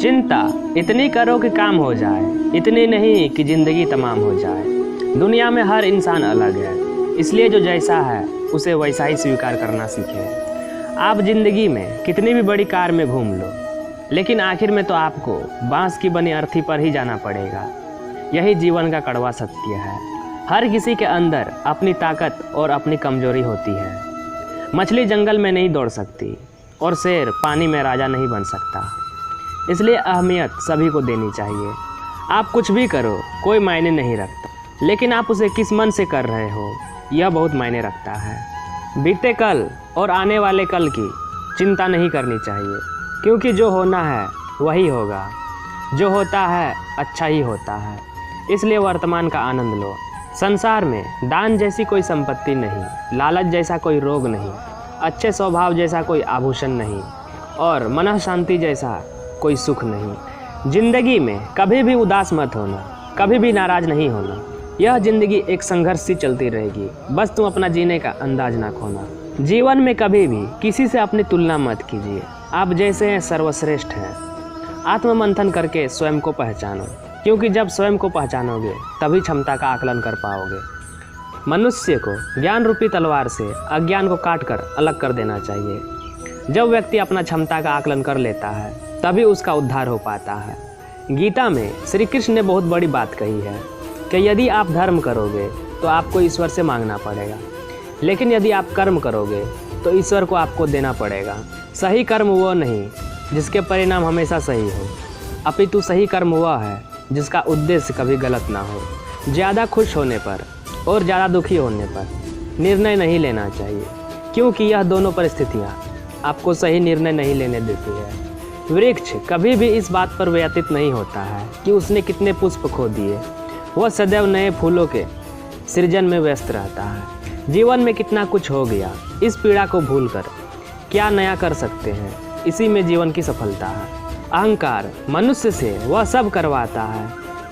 चिंता इतनी करो कि काम हो जाए, इतनी नहीं कि ज़िंदगी तमाम हो जाए। दुनिया में हर इंसान अलग है, इसलिए जो जैसा है उसे वैसा ही स्वीकार करना सीखें। आप ज़िंदगी में कितनी भी बड़ी कार में घूम लो, लेकिन आखिर में तो आपको बांस की बनी अर्थी पर ही जाना पड़ेगा। यही जीवन का कड़वा सत्य है। हर किसी के अंदर अपनी ताकत और अपनी कमजोरी होती है। मछली जंगल में नहीं दौड़ सकती और शेर पानी में राजा नहीं बन सकता। इसलिए अहमियत सभी को देनी चाहिए। आप कुछ भी करो कोई मायने नहीं रखता, लेकिन आप उसे किस मन से कर रहे हो यह बहुत मायने रखता है। बीते कल और आने वाले कल की चिंता नहीं करनी चाहिए, क्योंकि जो होना है वही होगा। जो होता है अच्छा ही होता है, इसलिए वर्तमान का आनंद लो। संसार में दान जैसी कोई संपत्ति नहीं, लालच जैसा कोई रोग नहीं, अच्छे स्वभाव जैसा कोई आभूषण नहीं और मन शांति जैसा कोई सुख नहीं। जिंदगी में कभी भी उदास मत होना, कभी भी नाराज नहीं होना। यह जिंदगी एक संघर्ष सी चलती रहेगी, बस तुम अपना जीने का अंदाज ना खोना। जीवन में कभी भी किसी से अपनी तुलना मत कीजिए। आप जैसे हैं सर्वश्रेष्ठ हैं। आत्ममंथन करके स्वयं को पहचानो, क्योंकि जब स्वयं को पहचानोगे तभी क्षमता का आकलन कर पाओगे। मनुष्य को ज्ञान रूपी तलवार से अज्ञान को काट कर अलग कर देना चाहिए। जब व्यक्ति अपना क्षमता का आकलन कर लेता है तभी उसका उद्धार हो पाता है। गीता में श्री कृष्ण ने बहुत बड़ी बात कही है कि यदि आप धर्म करोगे तो आपको ईश्वर से मांगना पड़ेगा, लेकिन यदि आप कर्म करोगे तो ईश्वर को आपको देना पड़ेगा। सही कर्म वो नहीं जिसके परिणाम हमेशा सही हो, अपितु सही कर्म वह है जिसका उद्देश्य कभी गलत ना हो। ज़्यादा खुश होने पर और ज़्यादा दुखी होने पर निर्णय नहीं लेना चाहिए, क्योंकि यह दोनों परिस्थितियाँ आपको सही निर्णय नहीं लेने देती है। वृक्ष कभी भी इस बात पर व्यतीत नहीं होता है कि उसने कितने पुष्प खो दिए। वह सदैव नए फूलों के सृजन में व्यस्त रहता है। जीवन में कितना कुछ हो गया, इस पीड़ा को भूलकर क्या नया कर सकते हैं, इसी में जीवन की सफलता है। अहंकार मनुष्य से वह सब करवाता है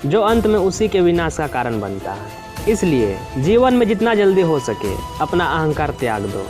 जो अंत में उसी के विनाश का कारण बनता है। इसलिए जीवन में जितना जल्दी हो सके अपना अहंकार त्याग दो।